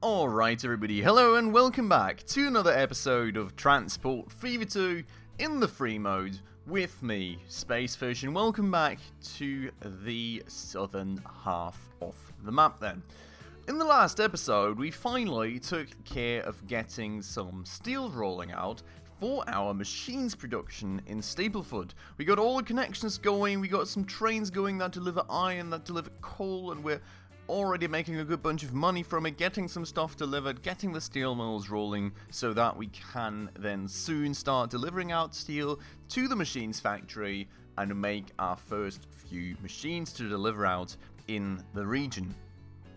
Alright everybody, hello and welcome back to another episode of Transport Fever 2 in the free mode with me, Spacefish, and welcome back to the southern half of the map then. In the last episode, we finally took care of getting some steel rolling out for our machines production in Stapleford. We got all the connections going, we got some trains going that deliver iron, that deliver coal, and we're already making a good bunch of money from it, getting some stuff delivered, getting the steel mills rolling so that we can then soon start delivering out steel to the machines factory and make our first few machines to deliver out in the region.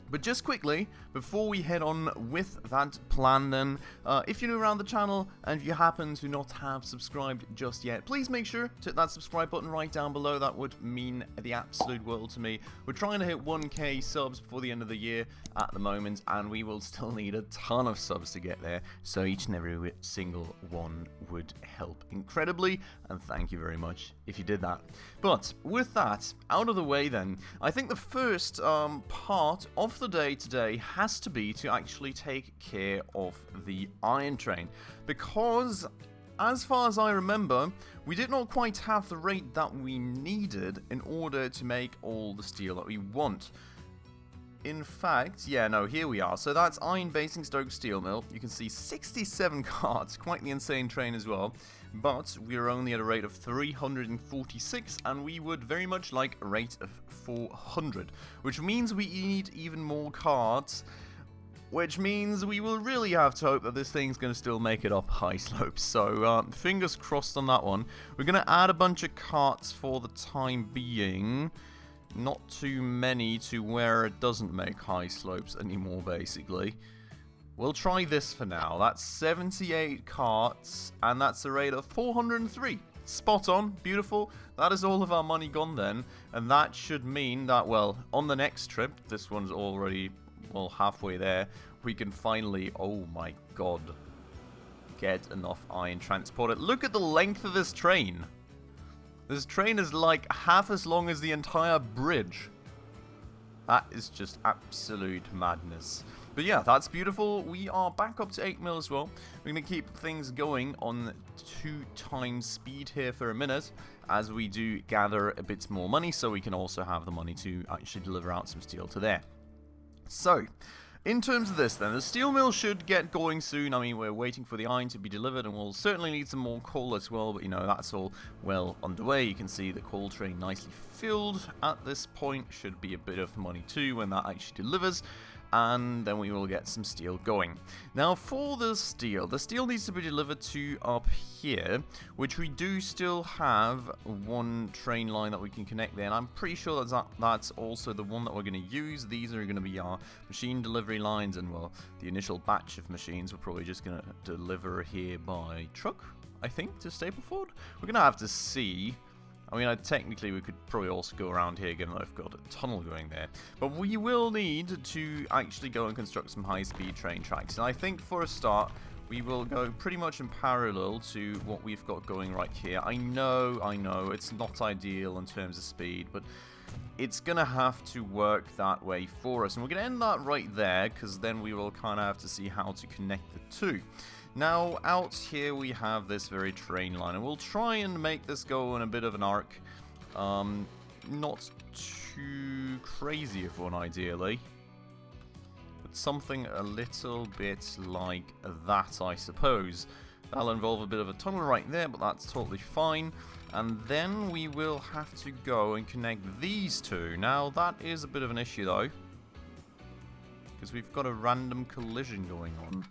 But just quickly, before we head on with that plan then, if you're new around the channel and if you happen to not have subscribed just yet, please make sure to hit that subscribe button right down below. That would mean the absolute world to me. We're trying to hit 1k subs before the end of the year at the moment, and we will still need a ton of subs to get there, so each and every single one would help incredibly, and thank you very much if you did that. But with that out of the way then, I think the first part of the day today has to be to actually take care of the iron train, because as far as I remember, we did not quite have the rate that we needed in order to make all the steel that we want. In fact, yeah, no, here we are. So that's Iron Basingstoke Steel Mill. You can see 67 carts, quite the insane train as well. But we're only at a rate of 346, and we would very much like a rate of 400. Which means we need even more carts, which means we will really have to hope that this thing's going to still make it up high slopes. So, fingers crossed on that one. We're going to add a bunch of carts for the time being. Not too many to where it doesn't make high slopes anymore, basically. We'll try this for now. That's 78 carts, and that's a rate of 403. Spot on, beautiful. That is all of our money gone then, and that should mean that, well, on the next trip, this one's already, well, halfway there, we can finally, oh my god, get enough iron transported. Look at the length of this train. This train is like half as long as the entire bridge. That is just absolute madness. But yeah, that's beautiful. We are back up to 8 mil as well. We're going to keep things going on 2 times speed here for a minute as we do gather a bit more money, so we can also have the money to actually deliver out some steel to there. So, in terms of this then, the steel mill should get going soon. I mean, we're waiting for the iron to be delivered, and we'll certainly need some more coal as well, but you know, that's all well underway. You can see the coal train nicely filled at this point. Should be a bit of money too when that actually delivers, and then we will get some steel going. Now for the steel needs to be delivered to up here, which we do still have one train line that we can connect there, and I'm pretty sure that's also the one that we're going to use. These are going to be our machine delivery lines, and well, the initial batch of machines we're probably just going to deliver here by truck, I think, to Stapleford. We're going to have to see. I mean, technically we could probably also go around here, given that I've got a tunnel going there. But we will need to actually go and construct some high-speed train tracks. And I think for a start, we will go pretty much in parallel to what we've got going right here. I know, it's not ideal in terms of speed, but it's going to have to work that way for us. And we're going to end that right there, because then we will kind of have to see how to connect the two. Now, out here we have this very train line, and we'll try and make this go in a bit of an arc. Not too crazy of one, ideally. But something a little bit like that, I suppose. That'll involve a bit of a tunnel right there, but that's totally fine. And then we will have to go and connect these two. Now, that is a bit of an issue, though, because we've got a random collision going on.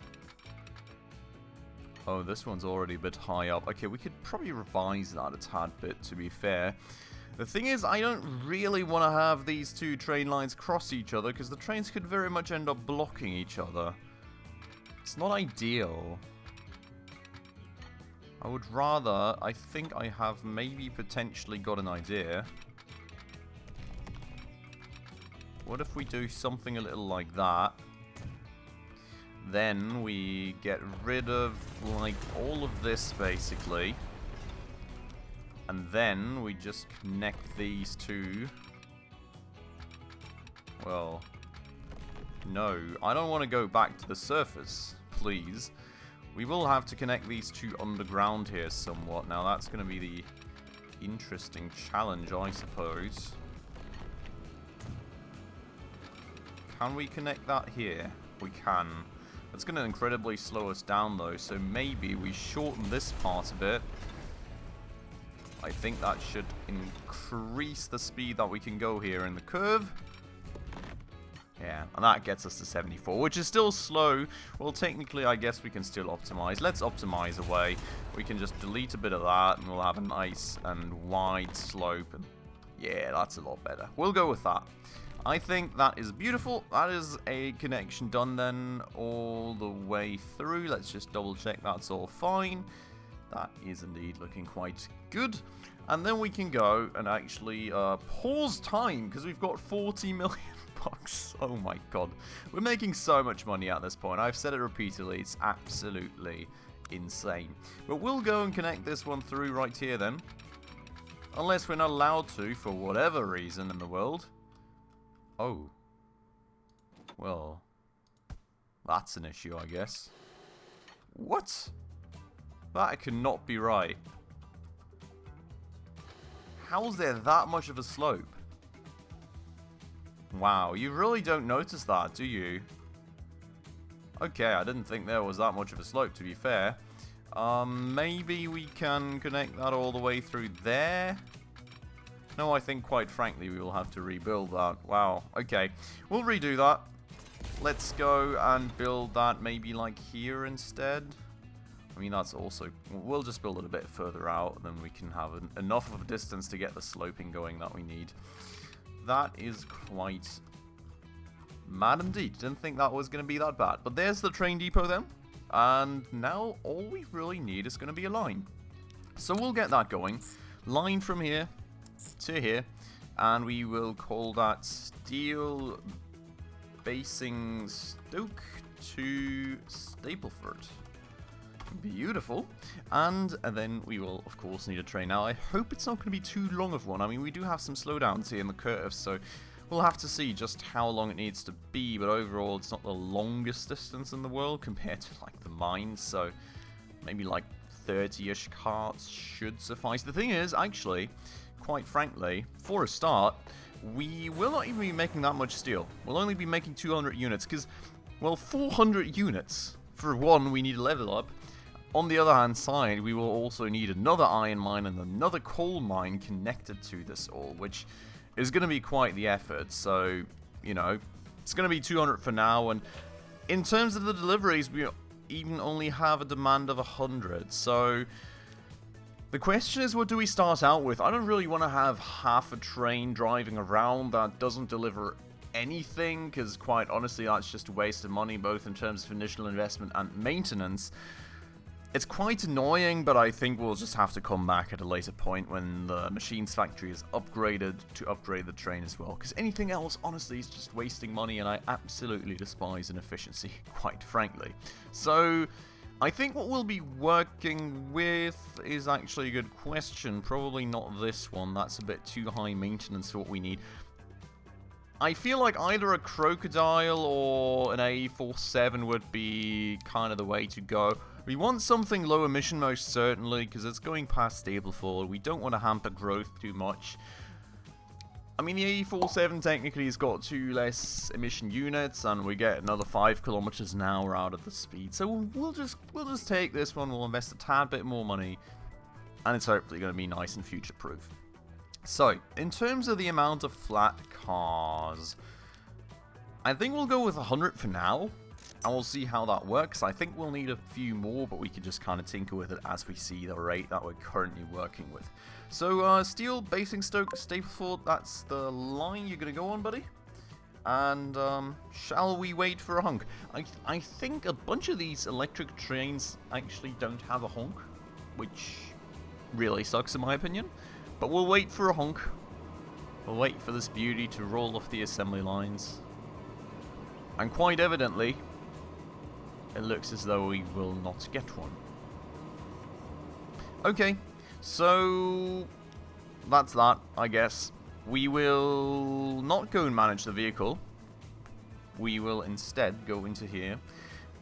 Oh, this one's already a bit high up. Okay, we could probably revise that a tad bit, to be fair. The thing is, I don't really want to have these two train lines cross each other, because the trains could very much end up blocking each other. It's not ideal. I would rather, I think I have maybe potentially got an idea. What if we do something a little like that? Then we get rid of, like, all of this, basically. And then we just connect these two. Well, No, I don't want to go back to the surface, please. We will have to connect these two underground here somewhat. Now that's going to be the interesting challenge, I suppose. Can we connect that here? We can. That's going to incredibly slow us down though, so maybe we shorten this part a bit. I think that should increase the speed that we can go here in the curve. Yeah, and that gets us to 74, which is still slow. Well, technically, I guess we can still optimize. Let's optimize away. We can just delete a bit of that, and we'll have a nice and wide slope. And yeah, that's a lot better. We'll go with that. I think that is beautiful. That is a connection done then all the way through. Let's just double check that's all fine. That is indeed looking quite good. And then we can go and actually pause time, because we've got 40 million bucks. Oh my god. We're making so much money at this point. I've said it repeatedly. It's absolutely insane. But we'll go and connect this one through right here then. Unless we're not allowed to for whatever reason in the world. Oh. Well. That's an issue, I guess. What? That cannot be right. How's there that much of a slope? Wow, you really don't notice that, do you? Okay, I didn't think there was that much of a slope, to be fair. Maybe we can connect that all the way through there? No, I think, quite frankly, we will have to rebuild that. Wow, okay. We'll redo that. Let's go and build that maybe like here instead. I mean, that's also... We'll just build it a bit further out, then we can have enough of a distance to get the sloping going that we need. That is quite mad indeed. Didn't think that was going to be that bad. But there's the train depot then. And now all we really need is going to be a line. So we'll get that going. Line from here to here. And we will call that Steel Basing Stoke to Stapleford. Beautiful. And then we will, of course, need a train. Now, I hope it's not going to be too long of one. I mean, we do have some slowdowns here in the curve, so we'll have to see just how long it needs to be. But overall, it's not the longest distance in the world compared to, like, the mines. So maybe, like, 30-ish carts should suffice. The thing is, actually, quite frankly, for a start, we will not even be making that much steel. We'll only be making 200 units because, well, 400 units. For one, we need to level up. On the other hand side, we will also need another iron mine and another coal mine connected to this all, which is going to be quite the effort. So, you know, it's going to be 200 for now. And in terms of the deliveries, we even only have a demand of 100. So the question is, what do we start out with? I don't really want to have half a train driving around that doesn't deliver anything, because quite honestly, that's just a waste of money, both in terms of initial investment and maintenance. It's quite annoying, but I think we'll just have to come back at a later point when the machines factory is upgraded to upgrade the train as well. Because anything else, honestly, is just wasting money, and I absolutely despise inefficiency, quite frankly. So I think what we'll be working with is actually a good question. Probably not this one. That's a bit too high maintenance for what we need. I feel like either a crocodile or an AE47 would be kind of the way to go. We want something low emission most certainly, because it's going past Stapleford. We don't want to hamper growth too much. I mean, the AE47 technically has got 2 less emission units, and we get another 5 kilometers an hour out of the speed. So we'll just take this one. We'll invest a tad bit more money, and it's hopefully going to be nice and future-proof. So, in terms of the amount of flat cars, I think we'll go with 100 for now, and we'll see how that works. I think we'll need a few more, but we can just kind of tinker with it as we see the rate that we're currently working with. So, Steel Basing Stoke Stapleford, that's the line you're going to go on, buddy. And, shall we wait for a honk? I think a bunch of these electric trains actually don't have a honk, which really sucks in my opinion. But we'll wait for a honk. We'll wait for this beauty to roll off the assembly lines. And quite evidently, it looks as though we will not get one. Okay, so that's that, I guess. We will not go and manage the vehicle. we will instead go into here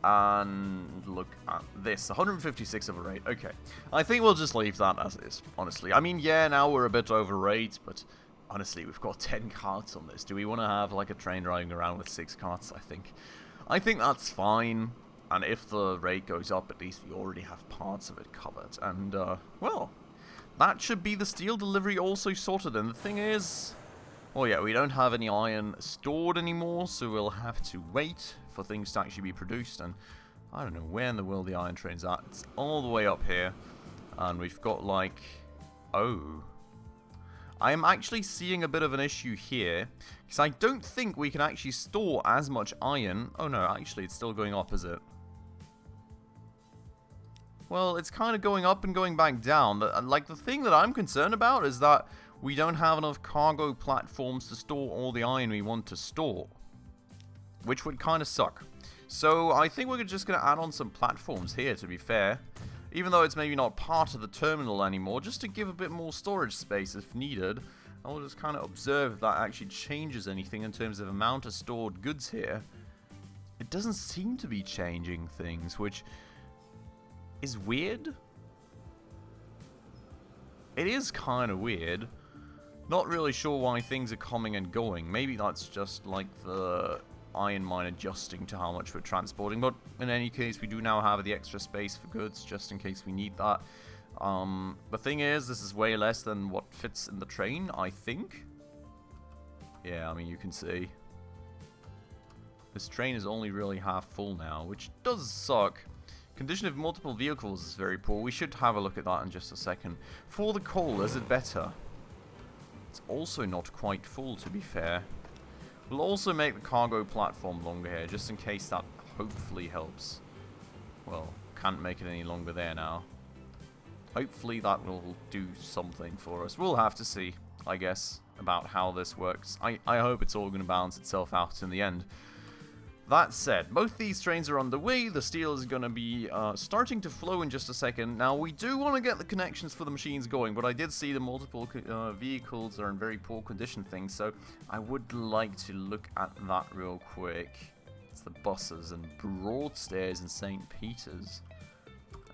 and look at this. 156 overrate. Okay. I think we'll just leave that as is, honestly. I mean, yeah, now we're a bit overrate, but honestly, we've got 10 carts on this. Do we want to have, like, a train driving around with 6 carts? I think that's fine. And if the rate goes up, at least we already have parts of it covered. And, well, that should be the steel delivery also sorted. And the thing is, oh yeah, we don't have any iron stored anymore, so we'll have to wait for things to actually be produced. And I don't know where in the world the iron train's at. It's all the way up here. And we've got, like, oh, I am actually seeing a bit of an issue here, because I don't think we can actually store as much iron. Oh no, actually it's still going up, is it? Well, it's kind of going up and going back down. Like, the thing that I'm concerned about is that we don't have enough cargo platforms to store all the iron we want to store, which would kind of suck. So I think we're just going to add on some platforms here, to be fair. Even though it's maybe not part of the terminal anymore, just to give a bit more storage space if needed. And we'll just kind of observe if that actually changes anything in terms of amount of stored goods here. It doesn't seem to be changing things, which is weird. It is kind of weird. Not really sure why things are coming and going. Maybe that's just like the iron mine adjusting to how much we're transporting, but in any case we do now have the extra space for goods just in case we need that. The thing is, this is way less than what fits in the train, I think. Yeah, I mean, you can see this train is only really half full now, which does suck. Condition of multiple vehicles is very poor. We should have a look at that in just a second. For the coal, is it better? It's also not quite full, to be fair. We'll also make the cargo platform longer here, just in case that hopefully helps. Well, can't make it any longer there now. Hopefully that will do something for us. We'll have to see, I guess, about how this works. I hope it's all going to balance itself out in the end. That said, both these trains are underway. The steel is going to be starting to flow in just a second. Now, we do want to get the connections for the machines going, but I did see the multiple vehicles are in very poor condition things, so I would like to look at that real quick. It's the buses and Broadstairs and St. Peter's.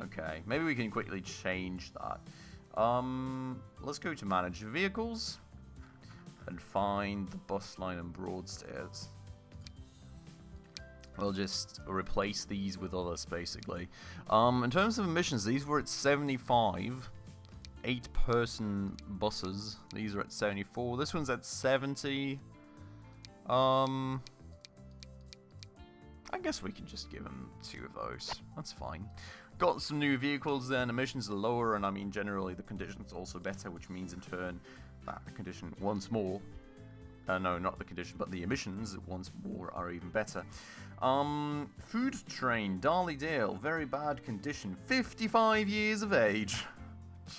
Okay, maybe we can quickly change that. Let's go to manage vehicles and find the bus line and Broadstairs. We'll just replace these with others, basically. In terms of emissions, these were at 75. 8-person buses. These are at 74. This one's at 70. I guess we can just give them 2 of those. That's fine. Got some new vehicles then. Emissions are lower, and I mean, generally the condition's also better, which means in turn that the condition once more... no, not the condition, but the emissions once more are even better. Food train, Darley-Dale, very bad condition, 55 years of age.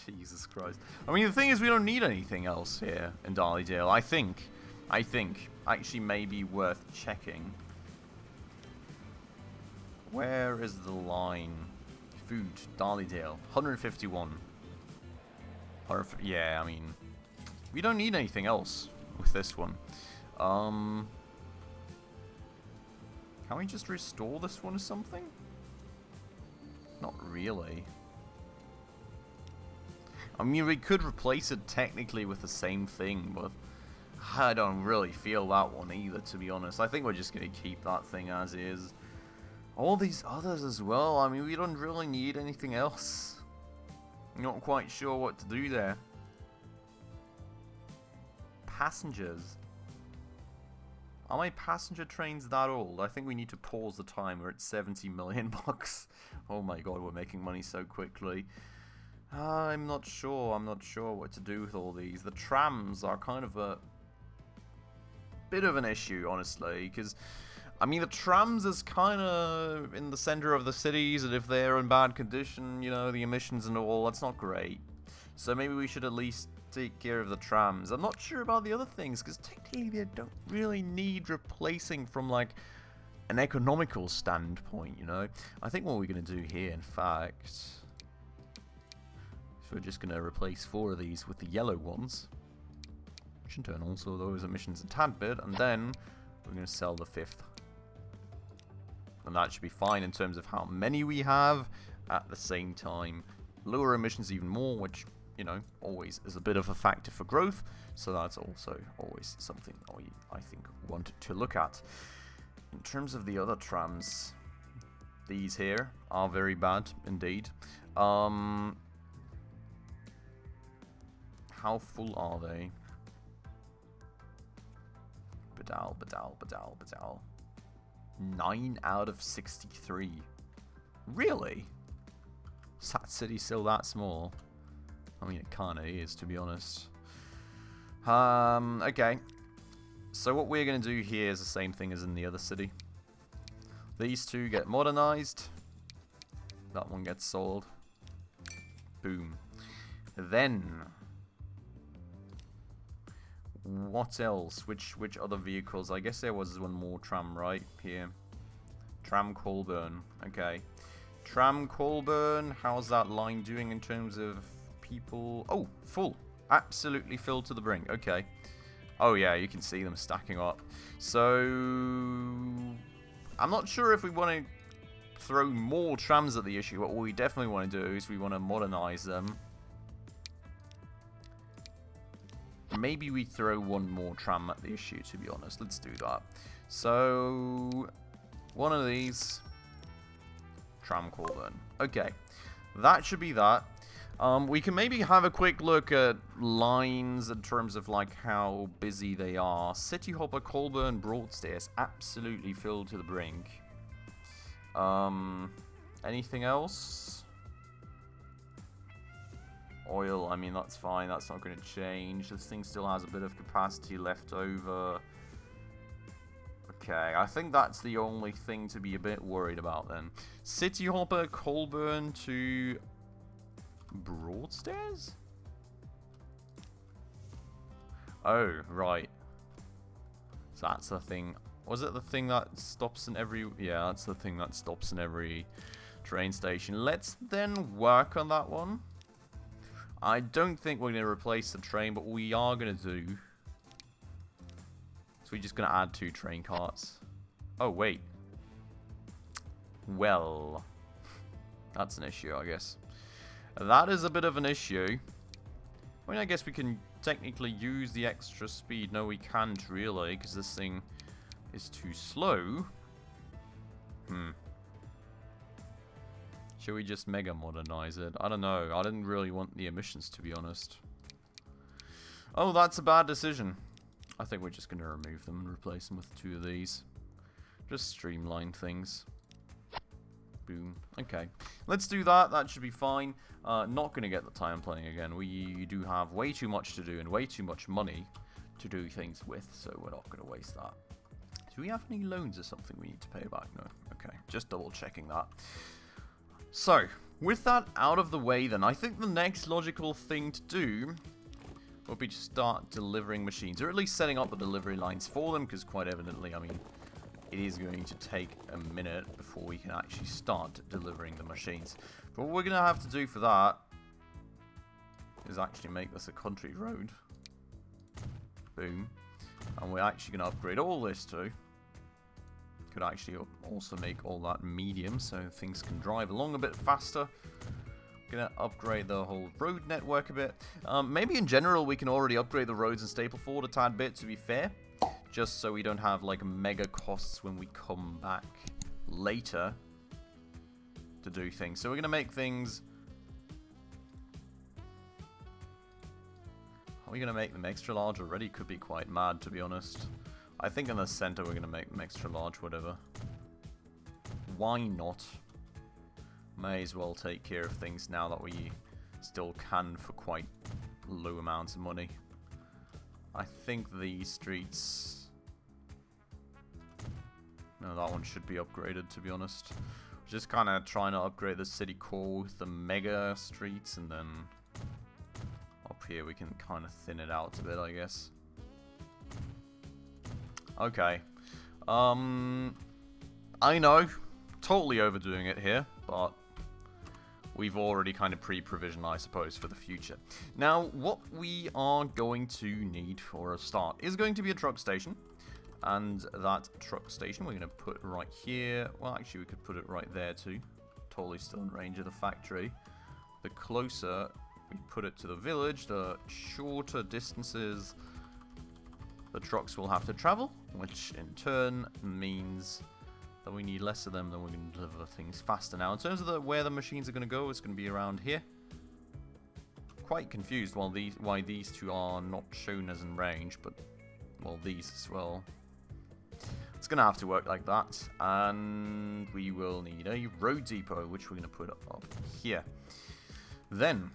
Jesus Christ. I mean, the thing is, we don't need anything else here in Darley-Dale. I think, actually maybe worth checking. Where is the line? Food, Darley-Dale, 151. Yeah, I mean, we don't need anything else with this one. Can we just restore this one or something? Not really. I mean, we could replace it technically with the same thing, but I don't really feel that one either, to be honest. I think we're just going to keep that thing as is. All these others as well. I mean, we don't really need anything else. I'm not quite sure what to do there. Passengers. Are my passenger trains that old? I think we need to pause the time. We're at 70 million bucks. Oh my god, we're making money so quickly. I'm not sure. I'm not sure what to do with all these. The trams are kind of a bit of an issue, honestly, because I mean, the trams is kind of in the center of the cities, and if they're in bad condition, you know, the emissions and all, that's not great. So maybe we should at least take care of the trams. I'm not sure about the other things, because technically they don't really need replacing from, like, an economical standpoint, you know? I think what we're going to do here, in fact, is we're just going to replace 4 of these with the yellow ones, which in turn also those emissions a tad bit, and then we're going to sell the 5th And that should be fine in terms of how many we have. At the same time, lower emissions even more, which, you know, always is a bit of a factor for growth. So that's also always something I think want to look at. In terms of the other trams, these here are very bad indeed. How full are they? Badal. 9 out of 63. Really? Is that city still that small? I mean, it kinda is, to be honest. Okay. So what we're gonna do here is the same thing as in the other city. These two get modernized. That one gets sold. Boom. Then, what else? Which other vehicles? I guess there was one more tram right here. Tram Colburn. Okay. Tram Colburn. How's that line doing in terms of people? Oh, full. Absolutely filled to the brink. Okay. Oh yeah, you can see them stacking up. So, I'm not sure if we want to throw more trams at the issue. What we definitely want to do is we want to modernize them. Maybe we throw one more tram at the issue, to be honest. Let's do that. So, one of these. Tram Colburn. Okay. That should be that. We can maybe have a quick look at lines in terms of like how busy they are. City Hopper, Colburn, Broadstairs, absolutely filled to the brink. Anything else? Oil, I mean, that's fine. That's not going to change. This thing still has a bit of capacity left over. Okay, I think that's the only thing to be a bit worried about then. City Hopper, Colburn to Broadstairs? Oh, right. So that's the thing. Was it the thing that stops in every... Yeah, that's the thing that stops in every train station. Let's then work on that one. I don't think we're going to replace the train, but we are going to do... So we're just going to add 2 train carts. Oh, wait. Well, that's an issue, I guess. That is a bit of an issue. I mean, I guess we can technically use the extra speed. No, we can't really, because this thing is too slow. Should we just mega modernize it? I don't know. I didn't really want the emissions, to be honest. Oh, that's a bad decision. I think we're just going to remove them and replace them with 2 of these. Just streamline things. Boom. Okay. Let's do that. That should be fine. Not going to get the time playing again. We do have way too much to do and way too much money to do things with, so we're not going to waste that. Do we have any loans or something we need to pay back? No. Okay. Just double checking that. So, with that out of the way then, I think the next logical thing to do would be to start delivering machines, or at least setting up the delivery lines for them, because quite evidently, I mean, it is going to take a minute before we can actually start delivering the machines. But what we're going to have to do for that is actually make this a country road. Boom. And we're actually going to upgrade all this too. Could actually also make all that medium so things can drive along a bit faster. Gonna upgrade the whole road network a bit. Maybe in general we can already upgrade the roads in Stapleford a tad bit, to be fair. Just so we don't have like mega costs when we come back later to do things. So we're gonna make things... Are we gonna make them extra large already? Could be quite mad, to be honest. I think in the center we're gonna make them extra large, whatever. Why not? May as well take care of things now that we still can for quite low amounts of money. I think the streets... No, that one should be upgraded, to be honest. Just kind of trying to upgrade the city core with the mega streets, and then up here we can kind of thin it out a bit, I guess. Okay. I know, totally overdoing it here, but we've already kind of pre-provisioned, I suppose, for the future. Now, what we are going to need for a start is going to be a truck station. And that truck station we're going to put right here. Well, actually, we could put it right there too. Totally still in range of the factory. The closer we put it to the village, the shorter distances the trucks will have to travel, which in turn means that we need less of them, then we're going to deliver things faster. Now, in terms of where the machines are going to go, it's going to be around here. Quite confused why these two are not shown as in range, but, well, these as well. It's going to have to work like that, and we will need a road depot, which we're going to put up here. Then,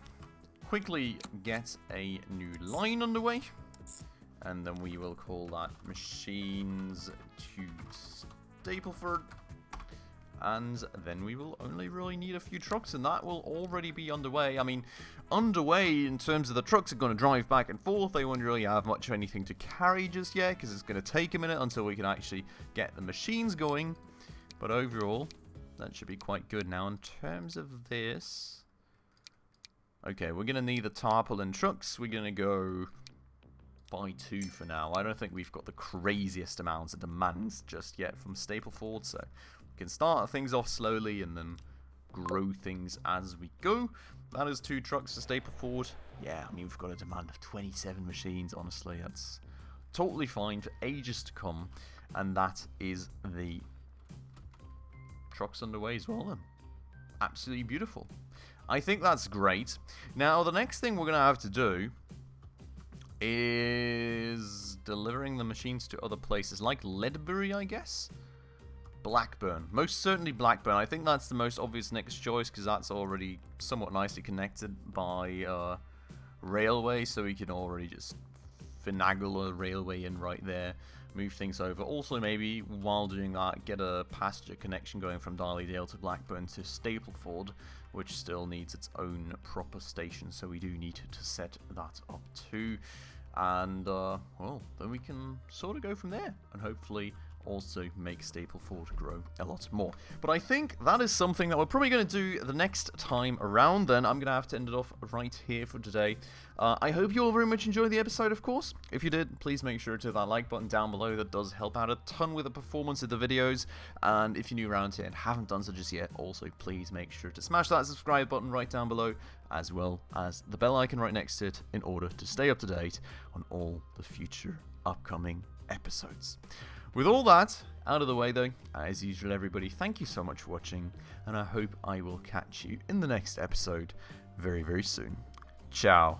quickly get a new line underway, and then we will call that machines to Stapleford, and then we will only really need a few trucks, and that will already be underway. I mean, underway in terms of the trucks are going to drive back and forth. They won't really have much of anything to carry just yet, because it's going to take a minute until we can actually get the machines going. But overall, that should be quite good. Now, in terms of this, okay, we're going to need the tarpaulin trucks. We're going to go by 2 for now. I don't think we've got the craziest amounts of demands just yet from Stapleford, so we can start things off slowly and then grow things as we go. That is 2 trucks to Stapleford. Yeah, I mean, we've got a demand of 27 machines, honestly. That's totally fine for ages to come. And that is the trucks underway as well then. Absolutely beautiful. I think that's great. Now, the next thing we're going to have to do is delivering the machines to other places, like Ledbury, I guess? Blackburn. Most certainly Blackburn. I think that's the most obvious next choice, because that's already somewhat nicely connected by railway, so we can already just finagle a railway in right there, move things over. Also, maybe while doing that, get a passenger connection going from Darley-Dale to Blackburn to Stapleford, which still needs its own proper station, so we do need to set that up too. And, well, then we can sort of go from there, and hopefully also make Stapleford grow a lot more. But I think that is something that we're probably going to do the next time around. Then I'm going to have to end it off right here for today. I hope you all very much enjoyed the episode, of course. If you did, please make sure to hit that like button down below. That does help out a ton with the performance of the videos. And if you're new around here and haven't done so just yet, also please make sure to smash that subscribe button right down below, as well as the bell icon right next to it, in order to stay up to date on all the future upcoming episodes. With all that out of the way, though, as usual, everybody, thank you so much for watching, and I hope I will catch you in the next episode very, very soon. Ciao.